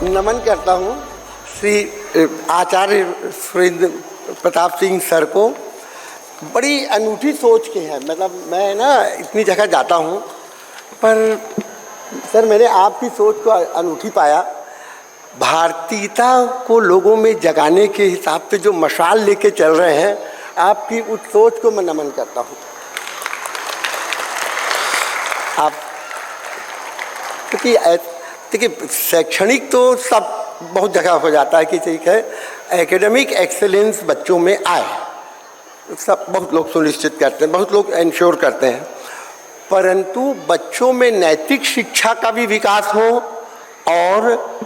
नमन करता हूँ श्री आचार्य सुरेंद्र प्रताप सिंह सर को। बड़ी अनूठी सोच के हैं, मतलब मैं ना इतनी जगह जाता हूँ पर सर मैंने आपकी सोच को अनूठी पाया। भारतीयता को लोगों में जगाने के हिसाब से जो मशाल लेके चल रहे हैं, आपकी उस सोच को मैं नमन करता हूँ। आप क्योंकि देखिए शैक्षणिक तो सब बहुत जगह हो जाता है कि ठीक है एकेडमिक एक्सेलेंस बच्चों में आए, सब बहुत लोग सुनिश्चित करते हैं, बहुत लोग इंश्योर करते हैं, परंतु बच्चों में नैतिक शिक्षा का भी विकास हो और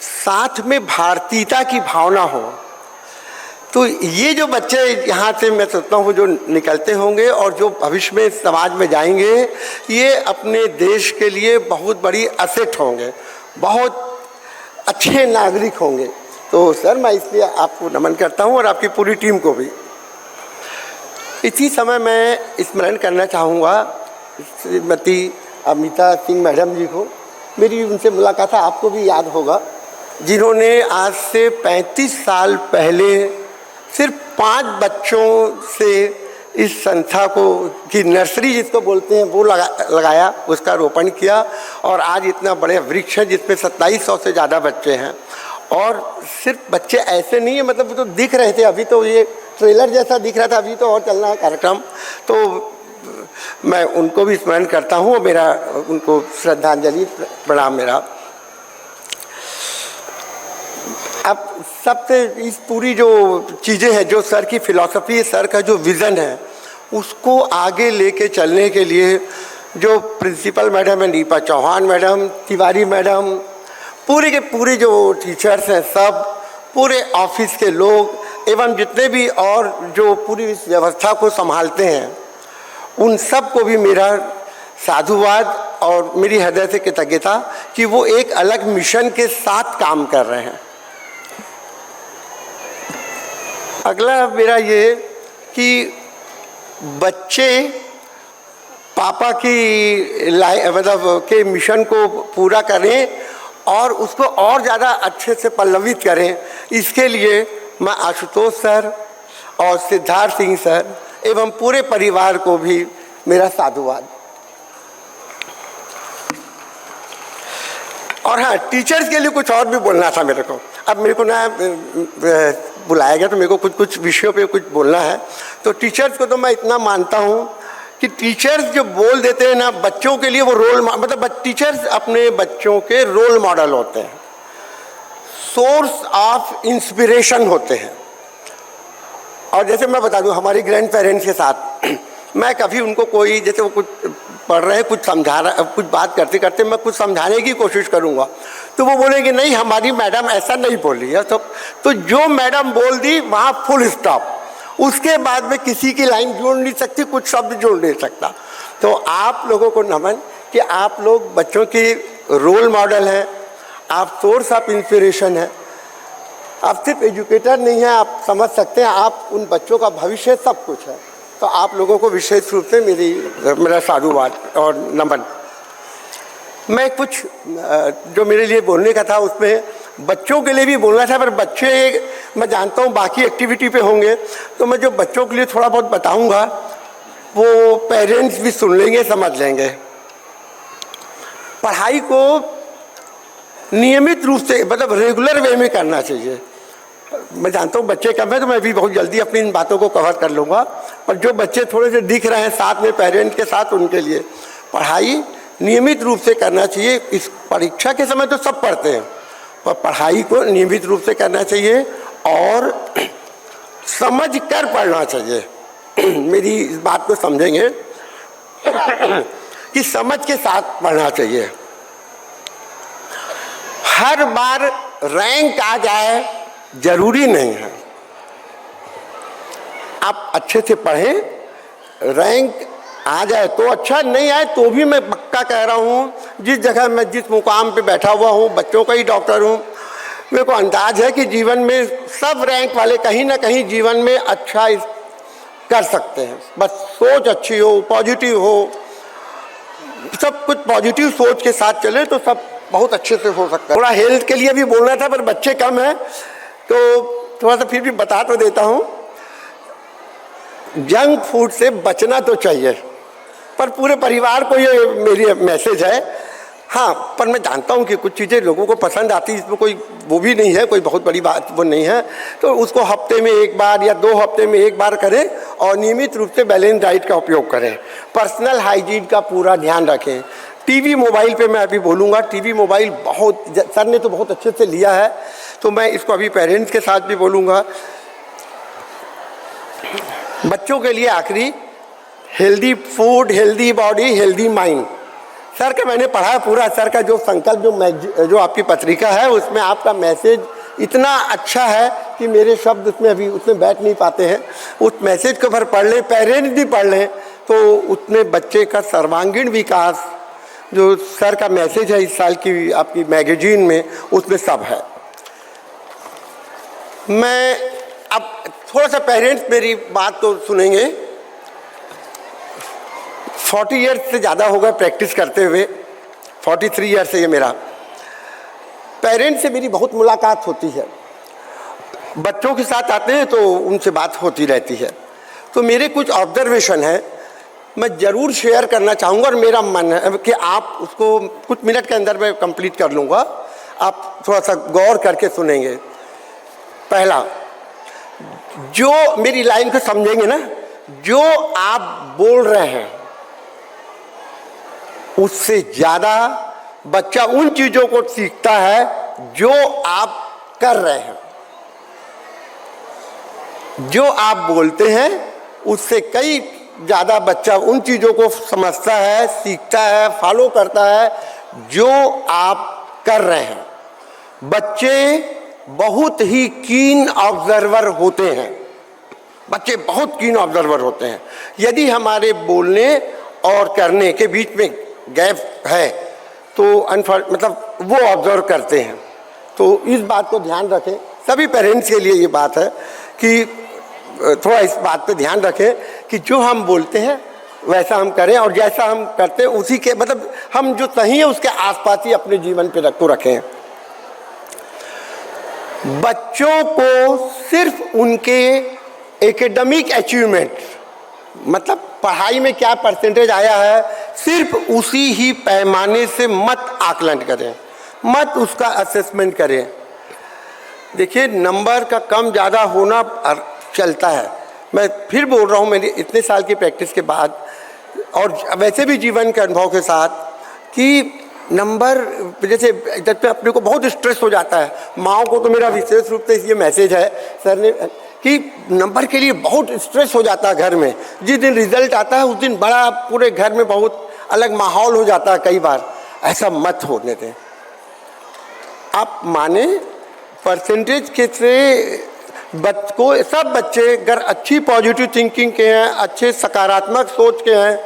साथ में भारतीयता की भावना हो। तो ये जो बच्चे यहाँ से मैं सोचता हूँ जो निकलते होंगे और जो भविष्य में समाज में जाएंगे, ये अपने देश के लिए बहुत बड़ी असेट होंगे, बहुत अच्छे नागरिक होंगे। तो सर मैं इसलिए आपको नमन करता हूँ और आपकी पूरी टीम को भी। इसी समय मैं स्मरण करना चाहूँगा श्रीमती अमिता सिंह मैडम जी को। मेरी उनसे मुलाकात आपको भी याद होगा, जिन्होंने आज से 35 साल पहले सिर्फ 5 बच्चों से इस संस्था को की नर्सरी जिसको बोलते हैं वो लगाया, उसका रोपण किया और आज इतना बड़े वृक्ष है जिसमें 2700 से ज़्यादा बच्चे हैं। और सिर्फ बच्चे ऐसे नहीं है, मतलब तो दिख रहे थे, अभी तो ये ट्रेलर जैसा दिख रहा था, अभी तो और चलना है कार्यक्रम। तो मैं उनको भी स्मरण करता हूँ, मेरा उनको श्रद्धांजलि प्रणाम मेरा। अब सबसे इस पूरी जो चीज़ें हैं, जो सर की फिलॉसफी है, सर का जो विज़न है, उसको आगे लेके चलने के लिए जो प्रिंसिपल मैडम है नीपा चौहान मैडम, तिवारी मैडम, पूरे के पूरे जो टीचर्स हैं, सब पूरे ऑफिस के लोग एवं जितने भी और जो पूरी इस व्यवस्था को संभालते हैं, उन सब को भी मेरा साधुवाद और मेरी हृदय से कृतज्ञता कि वो एक अलग मिशन के साथ काम कर रहे हैं। अगला मेरा ये कि बच्चे पापा की मतलब के मिशन को पूरा करें और उसको और ज़्यादा अच्छे से पल्लवित करें, इसके लिए मैं आशुतोष सर और सिद्धार्थ सिंह सर एवं पूरे परिवार को भी मेरा साधुवाद। और हाँ, टीचर्स के लिए कुछ और भी बोलना था मेरे को। अब मेरे को ना बुलाया गया तो मेरे को कुछ विषयों पे कुछ बोलना है। तो टीचर्स को तो मैं इतना मानता हूँ कि टीचर्स जो बोल देते हैं ना बच्चों के लिए, वो रोल मतलब टीचर्स अपने बच्चों के रोल मॉडल होते हैं, सोर्स ऑफ इंस्पिरेशन होते हैं। और जैसे मैं बता दूं हमारी ग्रैंड पेरेंट्स के साथ मैं कभी उनको कोई, जैसे वो कुछ पढ़ रहे हैं, कुछ समझा रहा, कुछ बात करते करते मैं कुछ समझाने की कोशिश करूंगा तो वो बोलेंगे नहीं हमारी मैडम ऐसा नहीं बोली है। तो जो मैडम बोल दी वहाँ फुल स्टॉप, उसके बाद में किसी की लाइन जोड़ नहीं सकती, कुछ शब्द जोड़ नहीं सकता। तो आप लोगों को नमन कि आप लोग बच्चों की रोल मॉडल हैं, आप सोर्स ऑफ इंस्पिरेशन हैं। आप सिर्फ एजुकेटर नहीं हैं, आप समझ सकते हैं, आप उन बच्चों का भविष्य सब कुछ है। तो आप लोगों को विशेष रूप से मेरा साधुवाद और नमन। मैं कुछ जो मेरे लिए बोलने का था उसमें बच्चों के लिए भी बोलना था, पर बच्चे मैं जानता हूँ बाकी एक्टिविटी पे होंगे, तो मैं जो बच्चों के लिए थोड़ा बहुत बताऊँगा वो पेरेंट्स भी सुन लेंगे, समझ लेंगे। पढ़ाई को नियमित रूप से मतलब रेगुलर वे में करना चाहिए। मैं जानता हूँ बच्चे कम हैं तो मैं भी बहुत जल्दी अपनी इन बातों को कवर कर लूँगा, पर जो बच्चे थोड़े से दिख रहे हैं साथ में पेरेंट्स के साथ, उनके लिए पढ़ाई नियमित रूप से करना चाहिए। इस परीक्षा के समय तो सब पढ़ते हैं, पर पढ़ाई को नियमित रूप से करना चाहिए और समझ कर पढ़ना चाहिए। मेरी इस बात को समझेंगे कि समझ के साथ पढ़ना चाहिए। हर बार रैंक आ जाए जरूरी नहीं है, आप अच्छे से पढ़ें, रैंक आ जाए तो अच्छा, नहीं आए तो भी मैं पक्का कह रहा हूँ, जिस जगह मैं जिस मुकाम पे बैठा हुआ हूँ, बच्चों का ही डॉक्टर हूँ, मेरे को अंदाज है कि जीवन में सब रैंक वाले कहीं ना कहीं जीवन में अच्छा कर सकते हैं। बस सोच अच्छी हो, पॉजिटिव हो, सब कुछ पॉजिटिव सोच के साथ चले तो सब बहुत अच्छे से हो सकता है। थोड़ा हेल्थ के लिए भी बोलना था, पर बच्चे कम हैं तो थोड़ा सा फिर भी बता तो देता हूँ। जंक फूड से बचना तो चाहिए, पर पूरे परिवार को ये मेरी मैसेज है। हाँ, पर मैं जानता हूँ कि कुछ चीज़ें लोगों को पसंद आती है, इसमें कोई वो भी नहीं है, कोई बहुत बड़ी बात वो नहीं है। तो उसको हफ्ते में एक बार या 2 हफ्ते में एक बार करें और नियमित रूप से बैलेंस डाइट का उपयोग करें। पर्सनल हाइजीन का पूरा ध्यान रखें। टीवी मोबाइल पे मैं अभी बोलूँगा। टीवी मोबाइल बहुत, सर ने तो बहुत अच्छे से लिया है, तो मैं इसको अभी पेरेंट्स के साथ भी बोलूँगा। बच्चों के लिए आखिरी, healthy food, healthy body, healthy mind. Sir का मैंने पढ़ा पूरा। सर का जो संकल्प जो आपकी पत्रिका है उसमें आपका मैसेज इतना अच्छा है कि मेरे शब्द उसमें अभी उसमें बैठ नहीं पाते हैं। उस मैसेज को भर पढ़ लें, पेरेंट्स भी पढ़ लें, तो उसमें बच्चे का सर्वांगीण विकास, जो सर का मैसेज है इस साल की आपकी मैगजीन में, उसमें सब है। मैं अब थोड़ा सा पेरेंट्स मेरी बात तो सुनेंगे। 40 ईयर्स से ज़्यादा हो गए प्रैक्टिस करते हुए, 43 ईयर्स से ये मेरा। पेरेंट्स से मेरी बहुत मुलाकात होती है। बच्चों के साथ आते हैं तो उनसे बात होती रहती है। तो मेरे कुछ ऑब्जर्वेशन है, मैं ज़रूर शेयर करना चाहूँगा और मेरा मन है कि आप उसको कुछ मिनट के अंदर मैं कंप्लीट कर लूँगा। आप थोड़ा सा गौर करके सुनेंगे। पहला, जो मेरी लाइन को समझेंगे ना, जो आप बोल रहे हैं उससे ज़्यादा बच्चा उन चीज़ों को सीखता है जो आप कर रहे हैं। जो आप बोलते हैं उससे कई ज़्यादा बच्चा उन चीज़ों को समझता है, सीखता है, फॉलो करता है जो आप कर रहे हैं। बच्चे बहुत ही कीन ऑब्जर्वर होते हैं। बच्चे बहुत कीन ऑब्जर्वर होते हैं। यदि हमारे बोलने और करने के बीच में गैप है तो मतलब वो ऑब्जर्व करते हैं। तो इस बात को ध्यान रखें। सभी पेरेंट्स के लिए ये बात है कि थोड़ा इस बात पे ध्यान रखें कि जो हम बोलते हैं वैसा हम करें, और जैसा हम करते हैं उसी के मतलब हम जो सही है उसके आसपास ही अपने जीवन पे रखें। बच्चों को सिर्फ उनके एकेडमिक अचीवमेंट, मतलब पढ़ाई में क्या परसेंटेज आया है, सिर्फ उसी ही पैमाने से मत आकलन करें, मत उसका असेसमेंट करें। देखिए, नंबर का कम ज़्यादा होना चलता है। मैं फिर बोल रहा हूँ, मेरी इतने साल की प्रैक्टिस के बाद और वैसे भी जीवन के अनुभव के साथ, कि नंबर जैसे जब पे अपने को बहुत स्ट्रेस हो जाता है। माँओं को तो मेरा विशेष रूप से ये मैसेज है सर ने कि नंबर के लिए बहुत स्ट्रेस हो जाता है घर में। जिस दिन रिजल्ट आता है उस दिन बड़ा पूरे घर में बहुत अलग माहौल हो जाता है। कई बार ऐसा मत होने दें। आप माने परसेंटेज के से सब बच्चे अगर अच्छी पॉजिटिव थिंकिंग के हैं, अच्छे सकारात्मक सोच के हैं,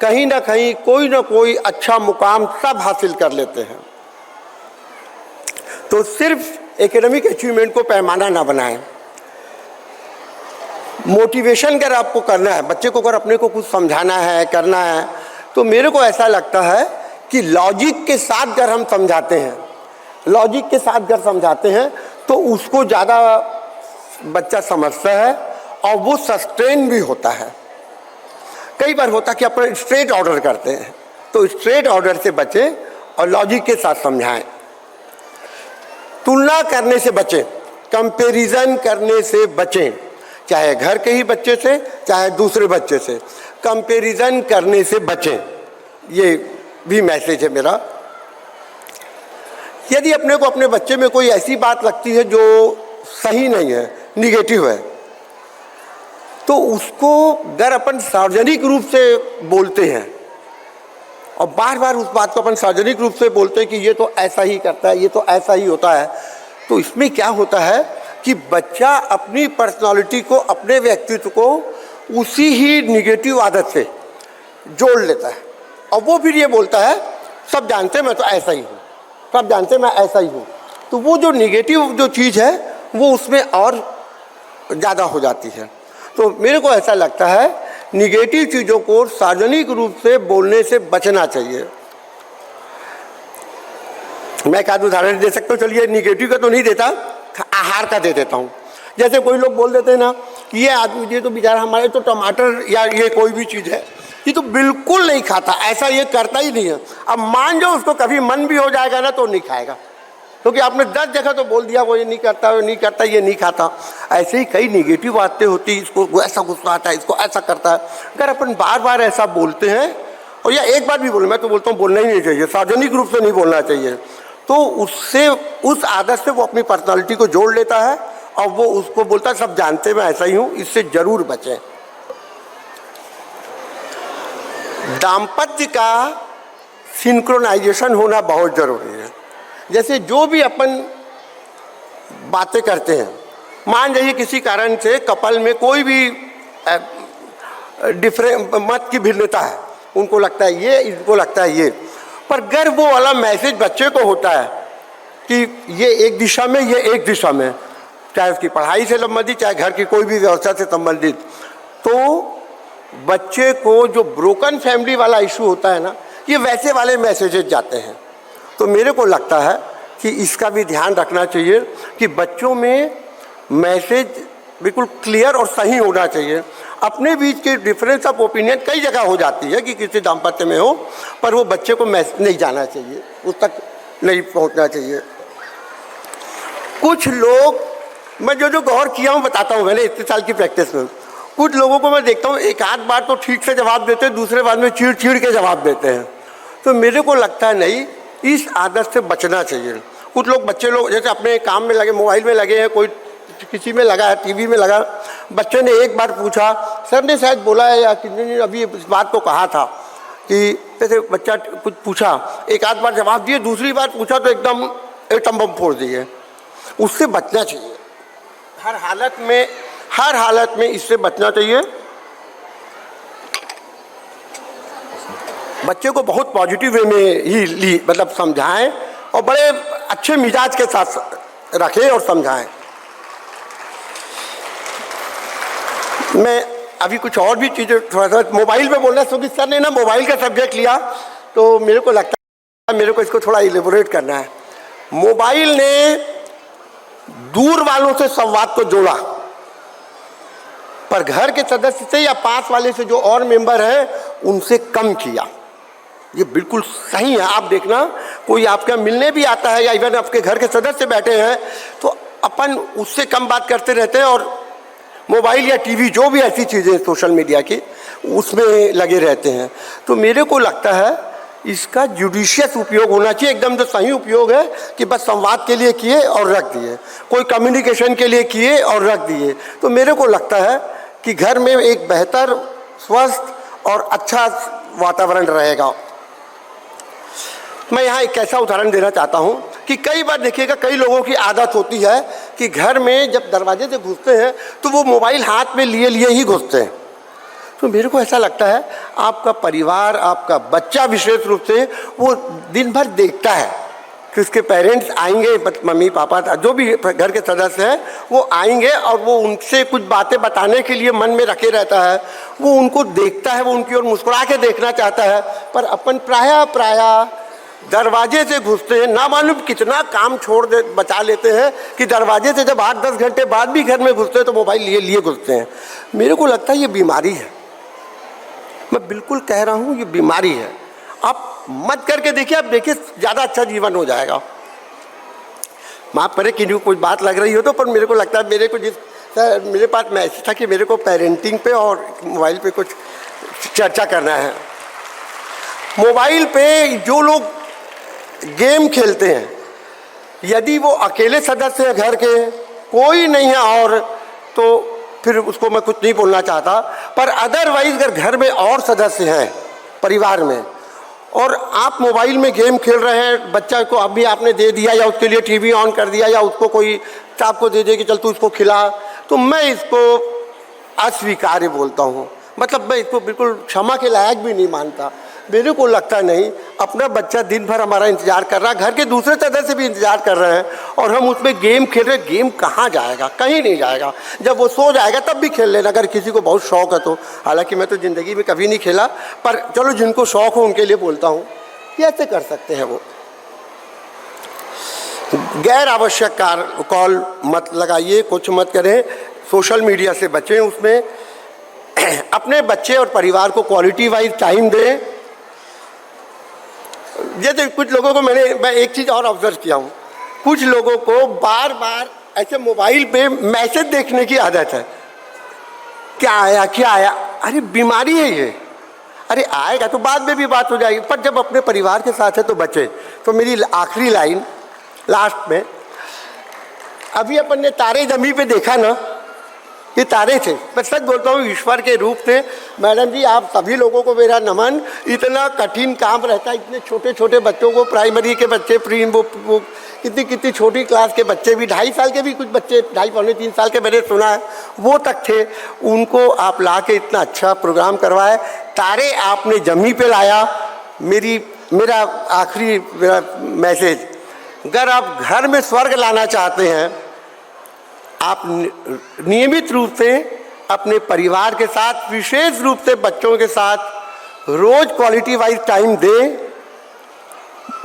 कहीं ना कहीं कोई ना कोई अच्छा मुकाम सब हासिल कर लेते हैं। तो सिर्फ एकेडमिक अचीवमेंट को पैमाना ना बनाएं। मोटिवेशन अगर आपको करना है, बच्चे को अगर अपने को कुछ समझाना है, करना है, तो मेरे को ऐसा लगता है कि लॉजिक के साथ अगर हम समझाते हैं, लॉजिक के साथ अगर समझाते हैं तो उसको ज़्यादा बच्चा समझता है और वो सस्टेन भी होता है। कई बार होता कि अपन स्ट्रेट ऑर्डर करते हैं, तो स्ट्रेट ऑर्डर से बचें और लॉजिक के साथ समझाएं। तुलना करने से बचें, कंपैरिजन करने से बचें, चाहे घर के ही बच्चे से चाहे दूसरे बच्चे से, कंपैरिजन करने से बचें। ये भी मैसेज है मेरा। यदि अपने को अपने बच्चे में कोई ऐसी बात लगती है जो सही नहीं है, निगेटिव है, तो उसको अगर अपन सार्वजनिक रूप से बोलते हैं और बार बार उस बात को अपन सार्वजनिक रूप से बोलते हैं कि ये तो ऐसा ही करता है, ये तो ऐसा ही होता है, तो इसमें क्या होता है कि बच्चा अपनी पर्सनालिटी को, अपने व्यक्तित्व को उसी ही निगेटिव आदत से जोड़ लेता है और वो फिर ये बोलता है सब जानते हैं मैं तो ऐसा ही हूँ, सब जानते हैं मैं ऐसा ही हूँ। तो वो जो निगेटिव जो चीज़ है वो उसमें और ज़्यादा हो जाती है। तो मेरे को ऐसा लगता है निगेटिव चीज़ों को सार्वजनिक रूप से बोलने से बचना चाहिए। मैं एक आध उदाहरण दे सकता हूँ, चलिए निगेटिव का तो नहीं देता, आहार का दे देता हूँ। जैसे कोई लोग बोल देते हैं ना कि ये आदमी, ये तो बेचारा हमारे तो टमाटर या ये कोई भी चीज़ है ये तो बिल्कुल नहीं खाता, ऐसा ये करता ही नहीं है। अब मान जाओ उसको कभी मन भी हो जाएगा ना तो नहीं खाएगा, क्योंकि आपने 10 जगह तो बोल दिया वो ये नहीं करता, वो नहीं करता, ये नहीं खाता। ऐसे ही कई नेगेटिव बातें होती, इसको ऐसा गुस्सा आता है, इसको ऐसा करता है। अगर अपन बार बार ऐसा बोलते हैं, और या एक बार भी बोले, मैं तो बोलता हूँ बोलना ही नहीं चाहिए, सार्वजनिक रूप से नहीं बोलना चाहिए, तो उससे उस आदत से वो अपनी पर्सनालिटी को जोड़ लेता है और वो उसको बोलता है सब जानते मैं ऐसा ही हूँ, इससे जरूर बचें। दाम्पत्य का सिंक्रोनाइजेशन होना बहुत जरूरी है। जैसे जो भी अपन बातें करते हैं, मान जाइए किसी कारण से कपल में कोई भी डिफरेंट मत की भिन्नता है, उनको लगता है ये, इनको लगता है ये, पर अगर वो वाला मैसेज बच्चे को होता है कि ये एक दिशा में, ये एक दिशा में, चाहे उसकी पढ़ाई से संबंधित, चाहे घर की कोई भी व्यवस्था से संबंधित, तो बच्चे को जो ब्रोकन फैमिली वाला इशू होता है ना, ये वैसे वाले मैसेजेस जाते हैं। तो मेरे को लगता है कि इसका भी ध्यान रखना चाहिए कि बच्चों में मैसेज बिल्कुल क्लियर और सही होना चाहिए। अपने बीच के डिफरेंस ऑफ ओपिनियन कई जगह हो जाती है कि किसी दाम्पत्य में हो, पर वो बच्चे को मैसेज नहीं जाना चाहिए, उस तक नहीं पहुंचना चाहिए। कुछ लोग, मैं जो गौर किया हूँ बताता हूँ, मैंने इतने साल की प्रैक्टिस में, कुछ लोगों को मैं देखता हूँ एक आध बार तो ठीक से जवाब देते हैं, दूसरे बार में चिड़ चिड़ के जवाब देते हैं। तो मेरे को लगता है नहीं, इस आदत से बचना चाहिए। कुछ लोग, बच्चे लोग जैसे अपने काम में लगे, मोबाइल में लगे हैं, कोई किसी में लगा है, टीवी में लगा, बच्चे ने एक बार पूछा, सर ने शायद बोला है या किसी ने अभी इस बात को कहा था कि जैसे बच्चा कुछ पूछा, एक आध बार जवाब दिए, दूसरी बार पूछा तो एकदम एटम बम फोड़ दिए। उससे बचना चाहिए, हर हालत में इससे बचना चाहिए। बच्चे को बहुत पॉजिटिव वे में ही मतलब समझाएं और बड़े अच्छे मिजाज के साथ रखें और समझाएं। मैं अभी कुछ और भी चीज़ें थोड़ा सा मोबाइल पे बोलना, क्योंकि सर ने ना मोबाइल का सब्जेक्ट लिया तो मेरे को लगता है मेरे को इसको थोड़ा इलेबोरेट करना है। मोबाइल ने दूर वालों से संवाद को जोड़ा, पर घर के सदस्य से या पास वाले से जो और मेंबर है उनसे कम किया। ये बिल्कुल सही है। आप देखना, कोई आपका मिलने भी आता है या इवन आपके घर के सदस्य बैठे हैं तो अपन उससे कम बात करते रहते हैं और मोबाइल या टीवी जो भी ऐसी चीज़ें सोशल मीडिया की उसमें लगे रहते हैं। तो मेरे को लगता है इसका जुडिशियस उपयोग होना चाहिए, एकदम जो सही उपयोग है कि बस संवाद के लिए किए और रख दिए, कोई कम्युनिकेशन के लिए किए और रख दिए। तो मेरे को लगता है कि घर में एक बेहतर, स्वस्थ और अच्छा वातावरण रहेगा। मैं यहाँ एक ऐसा उदाहरण देना चाहता हूँ कि कई बार देखिएगा, कई लोगों की आदत होती है कि घर में जब दरवाजे से घुसते हैं तो वो मोबाइल हाथ में लिए लिए ही घुसते हैं। तो मेरे को ऐसा लगता है आपका परिवार, आपका बच्चा विशेष रूप से वो दिन भर देखता है कि उसके पेरेंट्स आएंगे, मम्मी पापा जो भी घर के सदस्य हैं वो आएंगे और वो उनसे कुछ बातें बताने के लिए मन में रखे रहता है, वो उनको देखता है, वो उनकी ओर मुस्कुरा के देखना चाहता है। पर अपन प्रायः दरवाजे से घुसते हैं, ना मालूम कितना काम छोड़ दे बचा लेते हैं कि दरवाजे से जब 8-10 घंटे बाद भी घर में घुसते हैं तो मोबाइल लिए घुसते हैं। मेरे को लगता है ये बीमारी है, मैं बिल्कुल कह रहा हूँ ये बीमारी है। आप मत करके देखिए, आप देखिए ज़्यादा अच्छा जीवन हो जाएगा। माफ़ करें कि कोई बात लग रही हो तो, पर मेरे को लगता है मेरे पास मैसेज था कि मेरे को पेरेंटिंग पे और मोबाइल पे कुछ चर्चा करना है। मोबाइल पे जो लोग गेम खेलते हैं, यदि वो अकेले सदस्य हैं घर के, कोई नहीं है और, तो फिर उसको मैं कुछ नहीं बोलना चाहता। पर अदरवाइज अगर घर में और सदस्य हैं परिवार में और आप मोबाइल में गेम खेल रहे हैं, बच्चा को अभी आपने दे दिया या उसके लिए टीवी ऑन कर दिया या उसको कोई चाप को दे दे कि चल तू इसको खिला, तो मैं इसको अस्वीकार्य बोलता हूँ। मतलब मैं इसको बिल्कुल क्षमा के लायक भी नहीं मानता। मेरे को लगता नहीं, अपना बच्चा दिन भर हमारा इंतजार कर रहा है, घर के दूसरे सदस्य भी इंतजार कर रहे हैं और हम उसमें गेम खेल रहे हैं। गेम कहाँ जाएगा? कहीं नहीं जाएगा। जब वो सो जाएगा तब भी खेल लेना, अगर किसी को बहुत शौक है तो। हालांकि मैं तो ज़िंदगी में कभी नहीं खेला, पर चलो जिनको शौक हो उनके लिए बोलता हूँ, कैसे कर सकते हैं वो। गैर आवश्यक कॉल मत लगाइए, कुछ मत करें, सोशल मीडिया से बचें, उसमें अपने बच्चे और परिवार को क्वालिटी वाइज टाइम दें। जैसे कुछ लोगों को मैं एक चीज़ और ऑब्जर्व किया हूँ, कुछ लोगों को बार बार ऐसे मोबाइल पे मैसेज देखने की आदत है, क्या आया क्या आया, अरे बीमारी है ये, अरे आएगा तो बाद में भी बात हो जाएगी, पर जब अपने परिवार के साथ है तो बचे। तो मेरी आखिरी लाइन लास्ट में, अभी अपन ने तारे ज़मीं पे देखा ना, ये तारे थे, मैं सच बोलता हूँ ईश्वर के रूप थे। मैडम जी आप सभी लोगों को मेरा नमन, इतना कठिन काम रहता है, इतने छोटे छोटे बच्चों को, प्राइमरी के बच्चे, प्री वो कितनी छोटी क्लास के बच्चे भी, 2.5 साल के भी कुछ बच्चे, 2.5 पौने 3 साल के मैंने सुना है, वो तक थे, उनको आप ला के इतना अच्छा प्रोग्राम करवाए, तारे आपने जमी पे लाया। मेरा आखिरी मैसेज, अगर आप घर में स्वर्ग लाना चाहते हैं, आप नियमित रूप से अपने परिवार के साथ, विशेष रूप से बच्चों के साथ रोज क्वालिटी वाइज टाइम दें,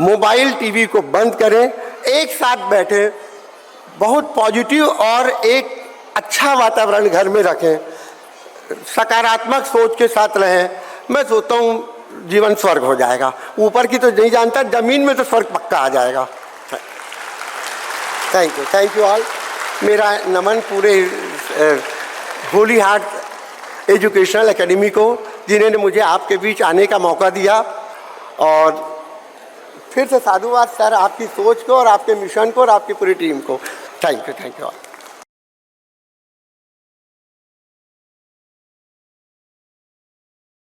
मोबाइल टीवी को बंद करें, एक साथ बैठें, बहुत पॉजिटिव और एक अच्छा वातावरण घर में रखें, सकारात्मक सोच के साथ रहें। मैं सोचता हूँ जीवन स्वर्ग हो जाएगा, ऊपर की तो नहीं जानता, जमीन में तो स्वर्ग पक्का आ जाएगा। Thank you all. मेरा नमन पूरे होली हार्ट एजुकेशनल एकेडमी को, जिन्होंने मुझे आपके बीच आने का मौका दिया, और फिर से साधुवाद सर आपकी सोच को और आपके मिशन को और आपकी पूरी टीम को। Thank you all.